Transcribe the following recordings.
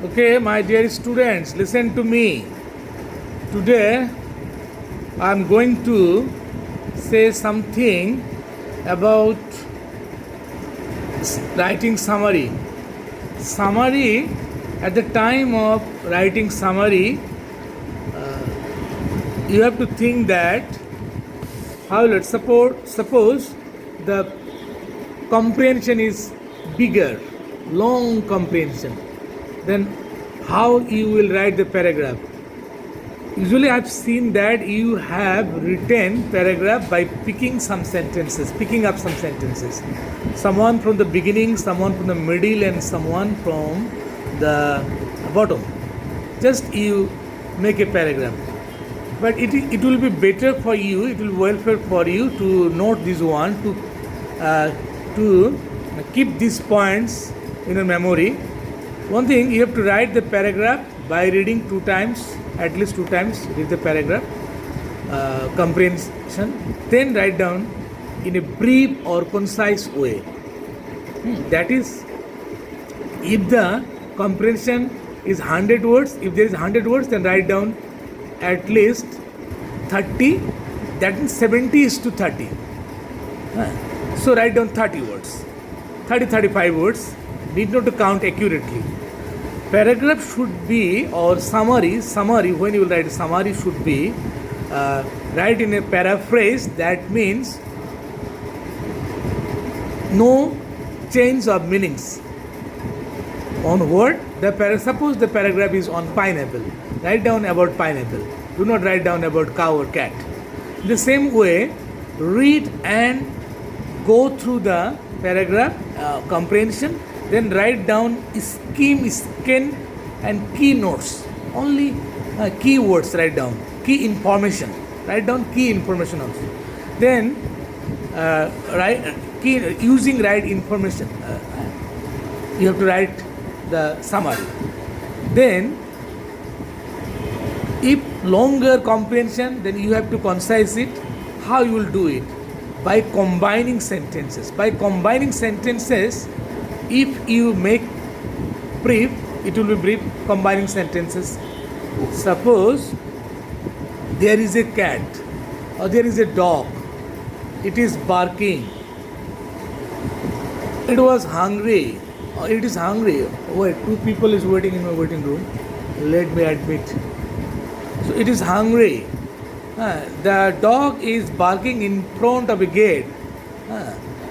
Okay, my dear students, listen to me. Today I am going to say something about writing summary. Summary, at the time of writing summary, you have to think that how let's suppose the comprehension is bigger, long comprehension, then how you will write the paragraph. Usually I've seen that you have written paragraph by picking up some sentences. Someone from the beginning, someone from the middle, and someone from the bottom. Just you make a paragraph. But it will be better for you, it will be welfare for you to note this one, to keep these points in your memory. One thing, you have to write the paragraph by reading at least two times, read the paragraph, comprehension, then write down in a brief or concise way. That is, if the comprehension is 100 words, if there is 100 words, then write down at least 30, that means 70 is to 30. So write down 30 words, 35 words, need not to count accurately. Paragraph should be, or summary, when you will write a summary should be, write in a paraphrase, that means no change of meanings. On word, suppose the paragraph is on pineapple, write down about pineapple. Do not write down about cow or cat. In the same way, read and go through the paragraph comprehension, then write down skin and key notes. Only key words write down, key information. Write down key information also. Then using right information, you have to write the summary. Then, if longer comprehension, then you have to concise it. How you will do it? By combining sentences. If you make brief, it will be brief, combining sentences. Suppose there is a cat or there is a dog. It is barking. It was hungry. Or it is hungry. Wait, two people is waiting in my waiting room. Let me admit. So it is hungry. The dog is barking in front of a gate.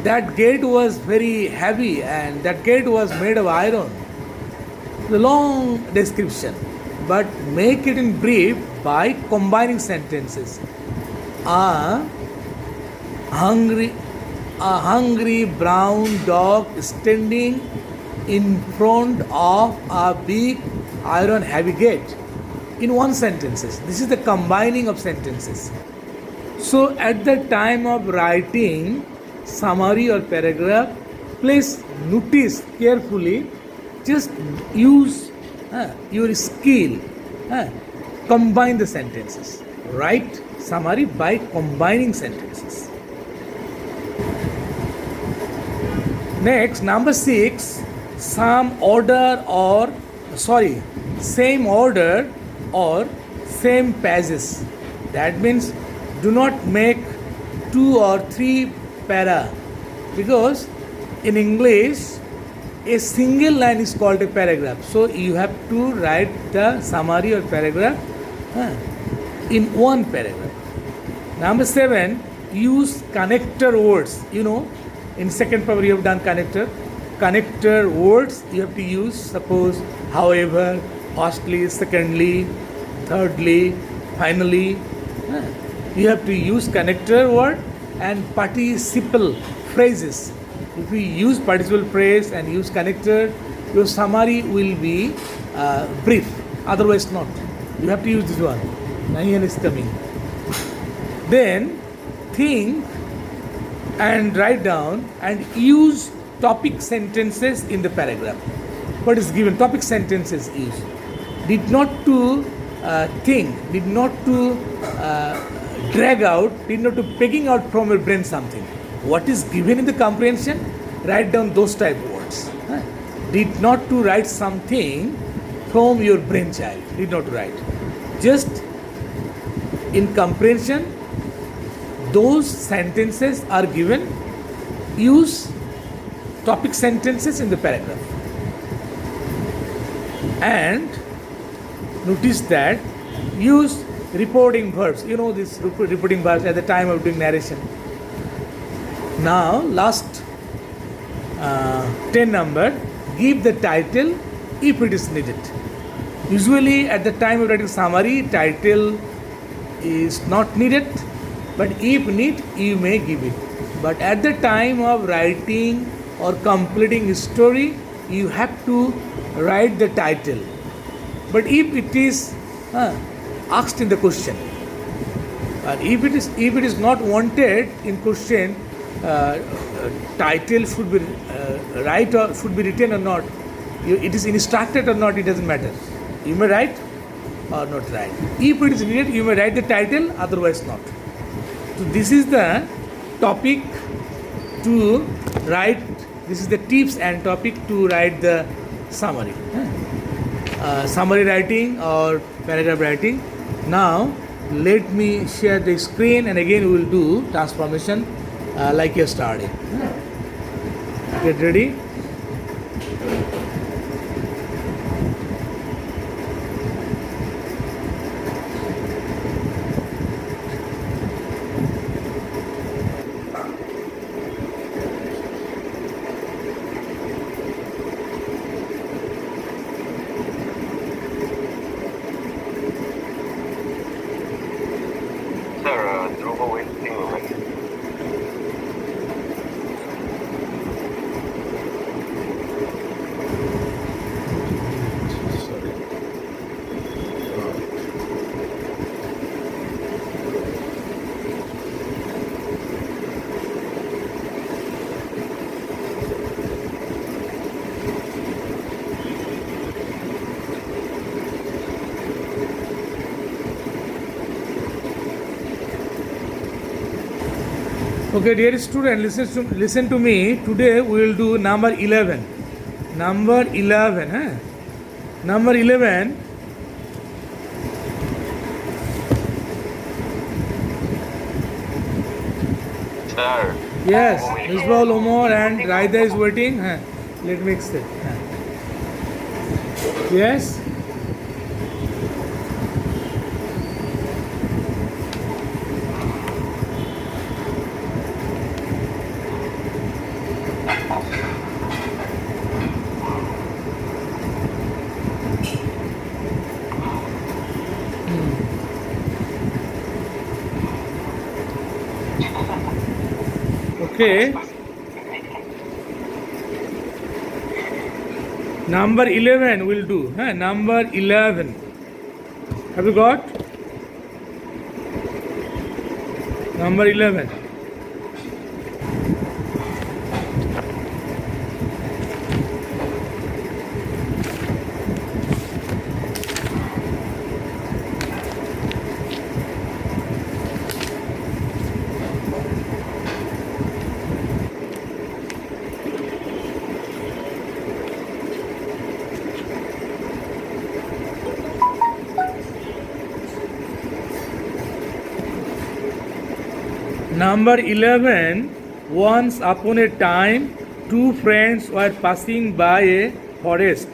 That gate was very heavy and that gate was made of iron. The long description, but make it in brief by combining sentences. A hungry brown dog standing in front of a big iron heavy gate. In one sentence. This is the combining of sentences. So at the time of writing summary or paragraph, please notice carefully, just use your skill, combine the sentences. Write summary by combining sentences. Next, number 6, same order or same pages. That means do not make 2 or 3 para, because in English a single line is called a paragraph. So you have to write the summary or paragraph in one paragraph. Number 7, use connector words. In second paper you have done connector words you have to use. Suppose however, firstly, secondly, thirdly, finally, you have to use connector word and participle phrases. If you use participle phrase and use connector, your summary will be brief, otherwise not. You have to use this one. Nayan is coming. Then think and write down and use topic sentences in the paragraph. What is given? Topic sentences is. Did not to think, did not to drag out, did not to pegging out from your brain something. What is given in the comprehension, write down those type of words. Did not to write something from your brainchild. Need not write. Just in comprehension, those sentences are given. Use topic sentences in the paragraph. And notice that use reporting verbs. You know this reporting verbs at the time of doing narration. Now, last 10 number, give the title if it is needed. Usually at the time of writing summary, title is not needed, but if need, you may give it. But at the time of writing or completing a story, you have to write the title. But if it is asked in the question, and if it is not wanted in question, title should be right or should be written or not, it is instructed or not, it doesn't matter. You may write or not write. If it is needed, you may write the title, otherwise not. So this is the topic to write. This is the tips and topic to write the summary. Summary writing or paragraph writing. Now let me share the screen, and again we will do transformation like yesterday. Get ready. Okay, dear student, listen to me. Today we will do number 11. Number 11. Number 11. Sir. Yes, Misbah Omar and Raida is waiting. Let me explain. Yes. Okay. Number 11 will do. Number 11. Have you got? Number 11. Number 11. Once upon a time, two friends were passing by a forest.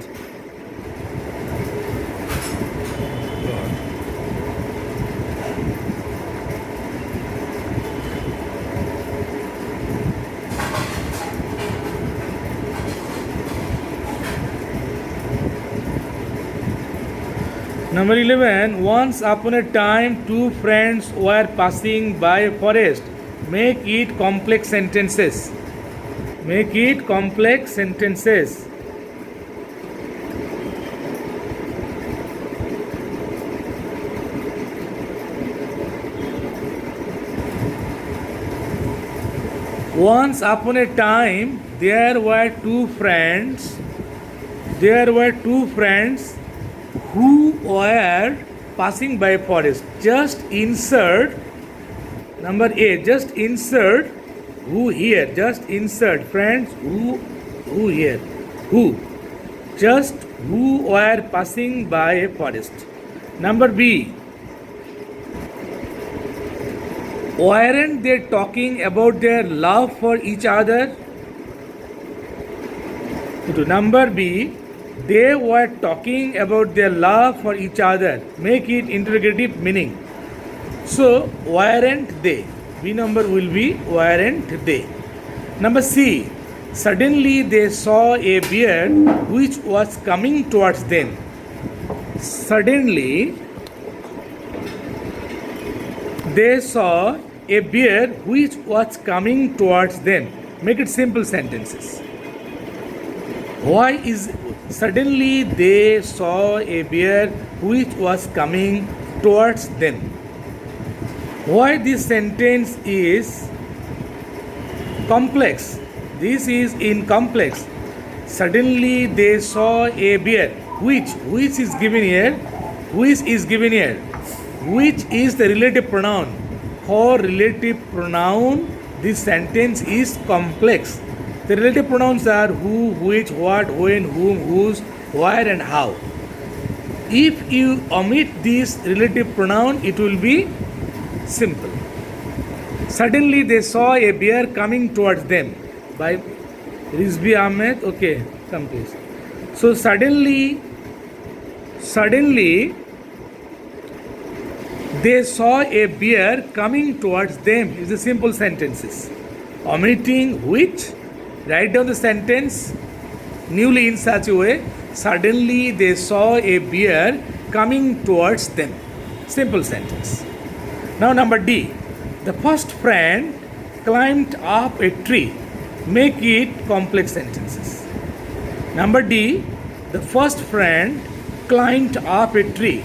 Number 11. Once upon a time, two friends were passing by a forest. Make it complex sentences. Make it complex sentences. Once upon a time, there were two friends. There were two friends who were passing by a forest. Just insert number A. Just insert who here. Just insert friends who here. Who. Just who were passing by a forest. Number B. Weren't they talking about their love for each other? Number B. They were talking about their love for each other. Make it interrogative meaning. So, weren't they? B number will be weren't they. Number C. Suddenly they saw a bear which was coming towards them. Suddenly they saw a bear which was coming towards them. Make it simple sentences. Why is suddenly they saw a bear which was coming towards them? Why this sentence is complex? This is in complex. Suddenly they saw a bear. Which is given here? Which is given here? Which is the relative pronoun? For relative pronoun, this sentence is complex. The relative pronouns are who, which, what, when, whom, whose, where and how. If you omit this relative pronoun, it will be simple. Suddenly they saw a bear coming towards them. By Rizvi Ahmed. Okay, come please. So suddenly they saw a bear coming towards them is the simple sentences. Omitting which, write down the sentence newly in such a way. Suddenly they saw a bear coming towards them. Simple sentence. Now number D. The first friend climbed up a tree. Make it complex sentences. Number D. The first friend climbed up a tree.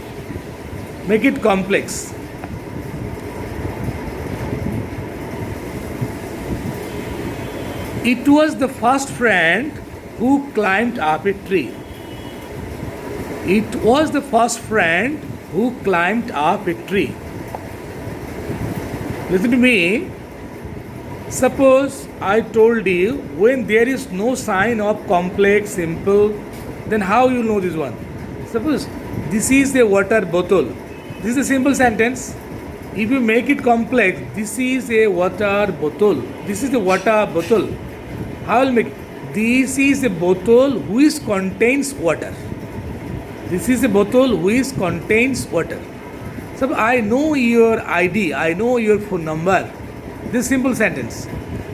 Make it complex. It was the first friend who climbed up a tree. It was the first friend who climbed up a tree. Listen to me. Suppose I told you when there is no sign of complex, simple, then how you know this one? Suppose this is a water bottle. This is a simple sentence. If you make it complex, this is a water bottle. This is a water bottle. How will make it? This is a bottle which contains water. This is a bottle which contains water. So I know your ID. I know your phone number. This simple sentence.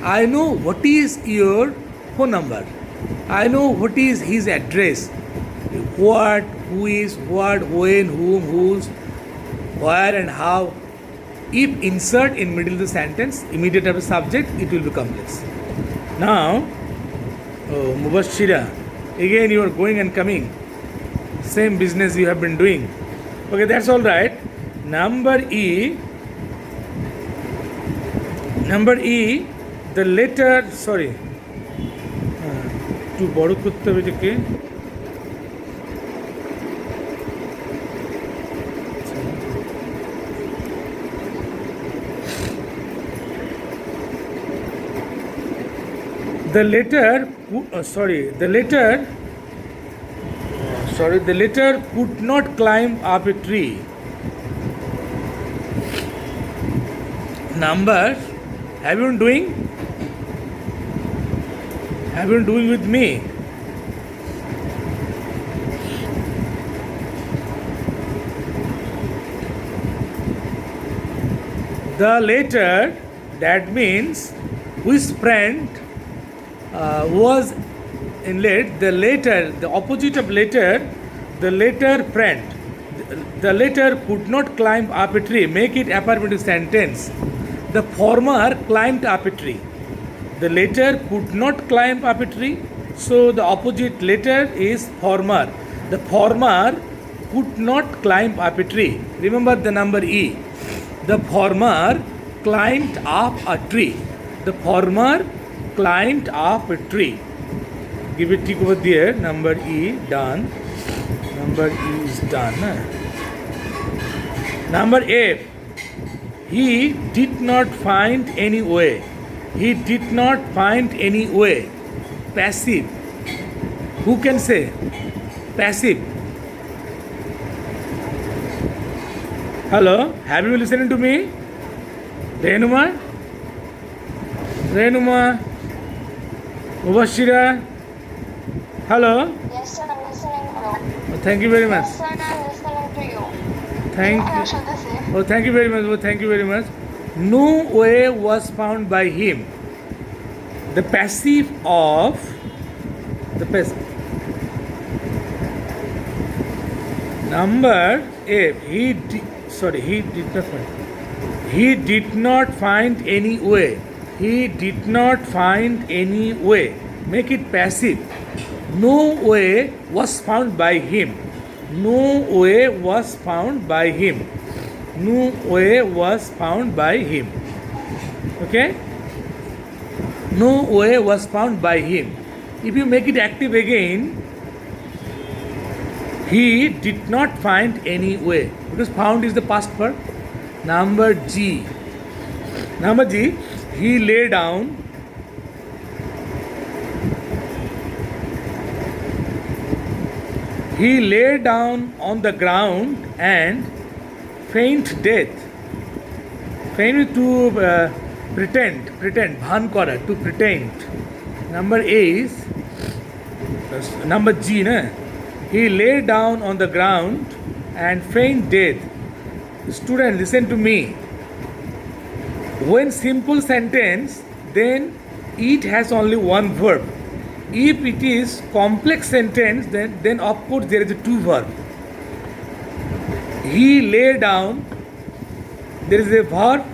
I know what is your phone number. I know what is his address. What, who is, what, when, whom, whose, where and how. If insert in middle of the sentence, immediate after subject, it will be complex. Now, Mubashira, again you are going and coming. Same business you have been doing. Okay, that's all right. Number E, the letter, sorry, to বড় করতে হবে এটাকে। The letter could not climb up a tree. Number, have you been doing? Have you been doing with me? The letter, that means which friend was in late, the letter, the opposite of letter, the letter friend. The letter could not climb up a tree. Make it affirmative sentence. The former climbed up a tree. The letter could not climb up a tree. So the opposite letter is former. The former could not climb up a tree. Remember the number E. The former climbed up a tree. The former climbed up a tree. Give a tick over there. Number E, done. Number E is done. Number F. He did not find any way. He did not find any way. Passive. Who can say? passive. Hello, have you listened to me? Renuma? Renuma? Mubashira? Hello? Yes, sir, I'm listening to you. Thank you very much. Yes, sir, I'm listening to you. Thank What you. should I say? Oh, thank you very much. Oh, thank you very much. No way was found by him. The passive of the passive. Number A. He did not find. He did not find any way. He did not find any way. Make it passive. No way was found by him. No way was found by him. No way was found by him. Okay? No way was found by him. If you make it active again, he did not find any way. Because found is the past verb. Number G. Number G. He lay down. He lay down on the ground and faint death. Faint to pretend, bhan kora, to pretend. Number A is number G, na? He lay down on the ground and faint death. Student, listen to me. When simple sentence, then it has only one verb. If it is complex sentence, then of course there is a two verb. He lay down. There is a verb,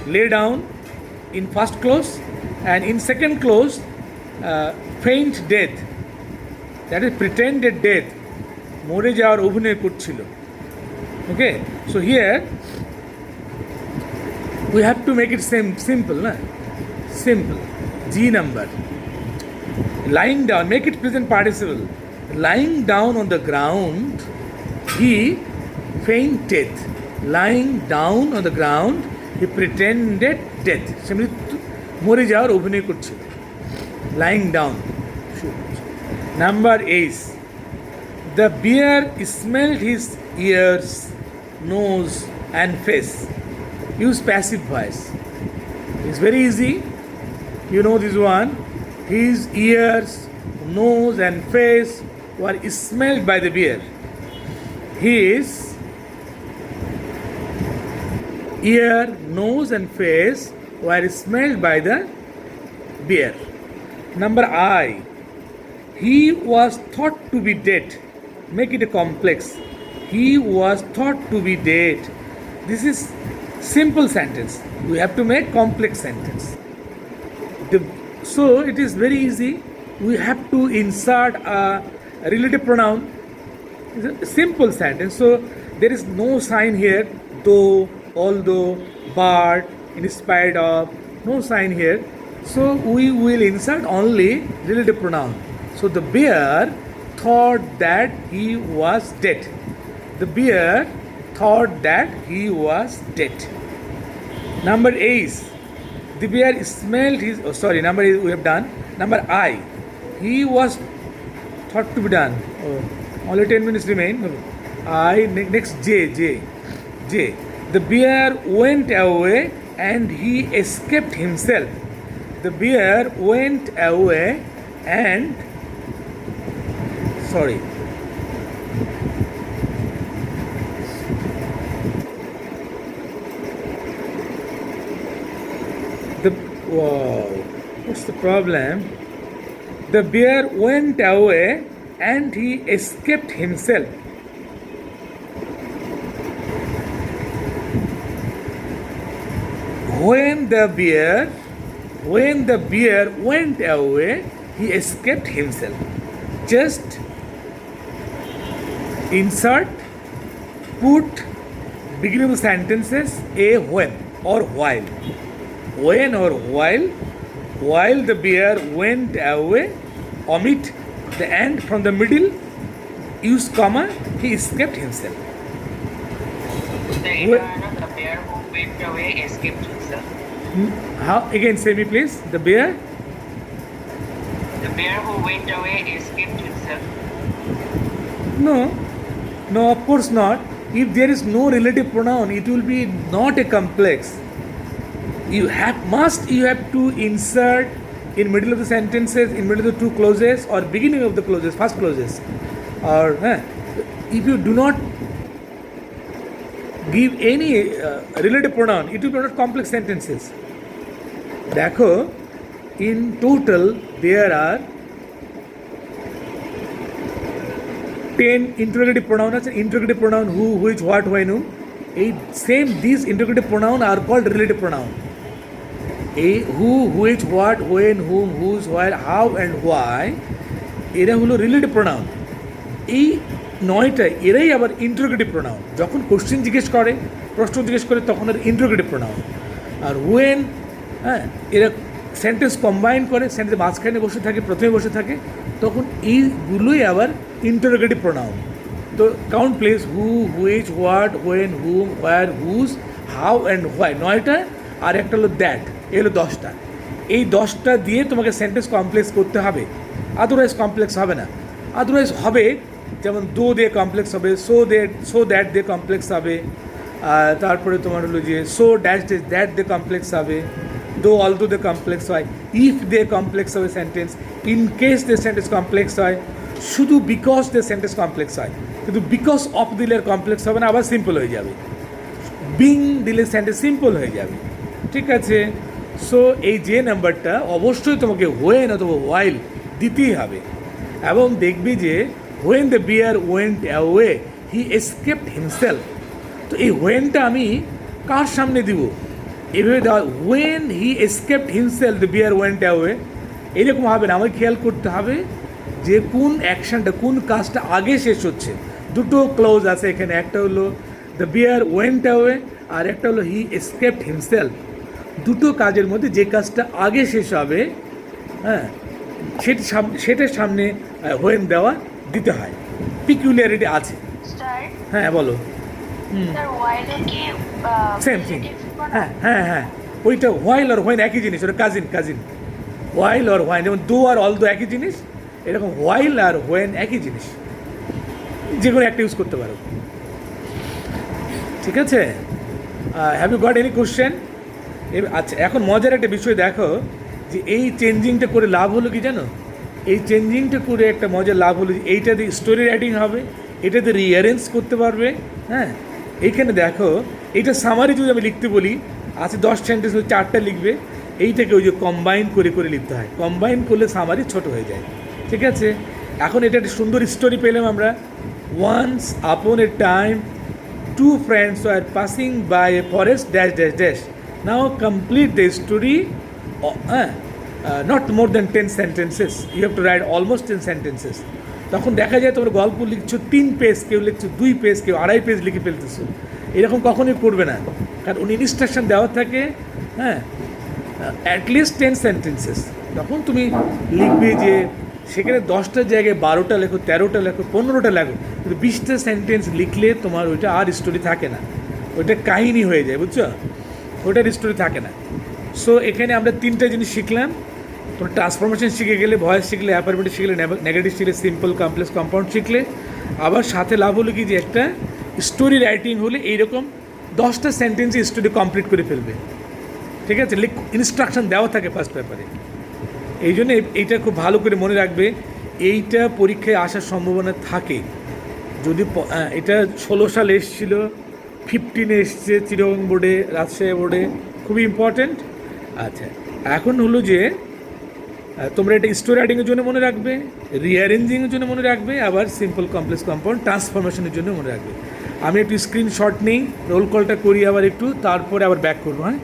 lay down, in first clause, and in second clause, faint death. That is pretended death. মরে যাওয়ার অভিনয় করছিল. Okay, so here we have to make it simple, na? Simple. G number. Lying down, make it present participle. Lying down on the ground, he fainted. Lying down on the ground, he pretended death. Simply মরে যাওয়ার অভিনয় করছিল. Lying down. Number is the bear smelled his ears, nose, and face. Use passive voice. It's very easy. You know this one. His ears, nose, and face were smelled by the bear. His ear, nose, and face were smelled by the bear. Number I. He was thought to be dead. Make it a complex. He was thought to be dead. This is simple sentence. We have to make complex sentence. So it is very easy. We have to insert a relative pronoun. It's a simple sentence. So there is no sign here. Though, although, but, in spite of. No sign here. So we will insert only relative pronoun. So the bear thought that he was dead. The bear thought that he was dead. Number is the bear smelled his. Oh, sorry. Number is we have done. Number I. He was thought to be done. Oh, only 10 minutes remain. I next J. The bear went away and he escaped himself. The bear went away and sorry. Wow, what's the problem? The bear went away and he escaped himself. When the bear went away, he escaped himself. Just insert, put beginning of sentences a when or while. When or while the bear went away, omit the end from the middle, use comma, he escaped himself. The bear who went away escaped himself. How again, say me please. The bear who went away escaped himself. No, of course not. If there is no relative pronoun, it will be not a complex. You have to insert in middle of the sentences, in middle of the two clauses, or beginning of the clauses, first clauses, or if you do not give any relative pronoun, it will be not complex sentences. Dekho, in total there are 10 interrogative pronouns. Interrogative pronoun who, which, what, when, whom. These interrogative pronouns are called relative pronoun. Who, which, what, when, whom, whose, where, how and why এরা হলো relative pronoun. এই 9টা এরাই আবার interrogative pronoun. যখন question জিজ্ঞেস করে, প্রশ্ন জিজ্ঞেস করে, তখন এর ইন্টারোগেটিভ প্রোনাউন। আর ওয়েন এরা সেন্টেন্স কম্বাইন করে, সেন্টেন্স মাঝখানে বসে থাকে, প্রথমে বসে থাকে, তখন এইগুলোই আবার ইন্টারোগেটিভ প্রোনাউন। তো count place who, which, what, when, whom, where, whose, how and why 9টা, আর একটা হলো দ্যাট, এই হলো 10টা। এই 10টা দিয়ে তোমাকে সেন্টেন্স কমপ্লেক্স করতে হবে, আদারওয়াইজ কমপ্লেক্স হবে না। আদারওয়াইজ হবে যেমন দো দিয়ে কমপ্লেক্স হবে, সো দ্যাট দিয়ে কমপ্লেক্স হবে, তারপরে তোমার হলো যে সো ড্যাশ দ্যাট দিয়ে কমপ্লেক্স হবে, দো অলদো দিয়ে কমপ্লেক্স হয়, ইফ দিয়ে কমপ্লেক্স হবে সেন্টেন্স, ইন কেস দিয়ে সেন্টেন্স কমপ্লেক্স হয়, শুধু বিকজ দিয়ে সেন্টেন্স কমপ্লেক্স হয়। কিন্তু বিকজ অফ দিলে কমপ্লেক্স হবে না, আবার সিম্পল হয়ে যাবে। বিং দিলে সেন্টেন্স সিম্পল হয়ে যাবে। ঠিক আছে? সো এই যে নাম্বারটা অবশ্যই তোমাকে হোয়েন অথবা হোয়াইল দিতেই হবে। এবং দেখবি যে when the bear went away he escaped himself. তো এই হোয়েনটা আমি কার সামনে দিব? এভাবে দেওয়া, when he escaped himself the bear went away, এরকম হবে না। আমাকে খেয়াল করতে হবে যে কোন অ্যাকশানটা, কোন কাজটা আগে শেষ হচ্ছে। দুটো ক্লোজ আছে এখানে, একটা হলো দ্য বিয়ার ওয়েন্ট অ্যাওয়ে, আর একটা হলো হি এসকেপড হিমসেলফ। দুটো কাজের মধ্যে যে কাজটা আগে শেষ হবে, সেটার সামনে হোয়েন দেওয়া দিতে হয়। পিকুলিয়ারিটি আছে। হ্যাঁ বলো। Same thing. হ্যাঁ ওইটা হোয়াইল আর হোয়েন একই জিনিস, ওটা কাজিন। হোয়াইল আর হোয়েন, যেমন দো আর অলদো একই জিনিস, এরকম হোয়াইল আর হোয়েন একই জিনিস, যে কোনো একটা ইউজ করতে পারো। ঠিক আছে? Have you got any question? আচ্ছা, এখন মজার একটা বিষয় দেখো, যে এই চেঞ্জিংটা করে লাভ হলো কি জানো? এই চেঞ্জিংটা করে একটা মজার লাভ হলো যে এইটাতে স্টোরি রাইটিং হবে, এটাতে রিঅ্যারেঞ্জ করতে পারবে। এইখানে দেখো, এইটা সামারি যদি আমি লিখতে বলি, আছে 10 সেন্টেন্স, 4টা লিখবে। এইটাকে ওই যে কম্বাইন করে লিখতে হয়। কম্বাইন করলে সামারি ছোট হয়ে যায়। ঠিক আছে? এখন এটা একটা সুন্দর স্টোরি পেলাম আমরা। Once upon a time two friends were passing by a forest dash dash dash. Now complete the story, not more than 10 sentences. You have to write almost 10 sentences. তখন দেখা যায় তোমরা গল্প লিখছো 3 পেজ, কেউ লিখছো 2 পেজ, কেউ 2.5 পেজ লিখে ফেলতেছো। এরকম কখনোই করবে না, কারণ উনি ইনস্ট্রাকশন দেওয়া থাকে অ্যাটলিস্ট 10 সেন্টেন্সেস। তখন তুমি লিখবে যে সেখানে 10টার জায়গায় 12টা লেখো, 13টা লেখো, 15টা লেখো, কিন্তু 20টা সেন্টেন্স লিখলে তোমার ওইটা আর স্টোরি থাকে না, ওইটা কাহিনী হয়ে যায়, বুঝছো? ওইটার স্টোরি থাকে না। সো এখানে আমরা 3টা জিনিস শিখলাম। তোমরা ট্রান্সফরমেশন শিখে গেলে, ভয়েস শিখলে, অ্যাফারমেটিভ শিখলে, নেগেটিভ শিখলে, সিম্পল, কমপ্লেক্স, কম্পাউন্ড শিখলে। আবার সাথে লাভ হলো কি যে একটা স্টোরি রাইটিং হলে এইরকম 10টা সেন্টেন্সে স্টোরি কমপ্লিট করে ফেলবে। ঠিক আছে? ইনস্ট্রাকশন দেওয়া থাকে ফার্স্ট পেপারে। এই জন্য এইটা খুব ভালো করে মনে রাখবে। এইটা পরীক্ষায় আসার সম্ভাবনা থাকে। যদি এটা 16 সালে এসেছিল, 15 এসছে চিরং বোর্ডে, রাজশাহী বোর্ডে, খুবই ইম্পর্ট্যান্ট। আচ্ছা, এখন হলো যে তোমরা এটা স্টোরি রাইটিংয়ের জন্য মনে রাখবে, রিঅ্যারেঞ্জিংয়ের জন্য মনে রাখবে, আবার সিম্পল, কমপ্লেক্স, কম্পাউন্ড, ট্রান্সফরমেশনের জন্য মনে রাখবে। আমি একটু স্ক্রিনশট নিই, রোল কলটা করি আবার একটু, তারপরে আবার ব্যাক করবো। হ্যাঁ।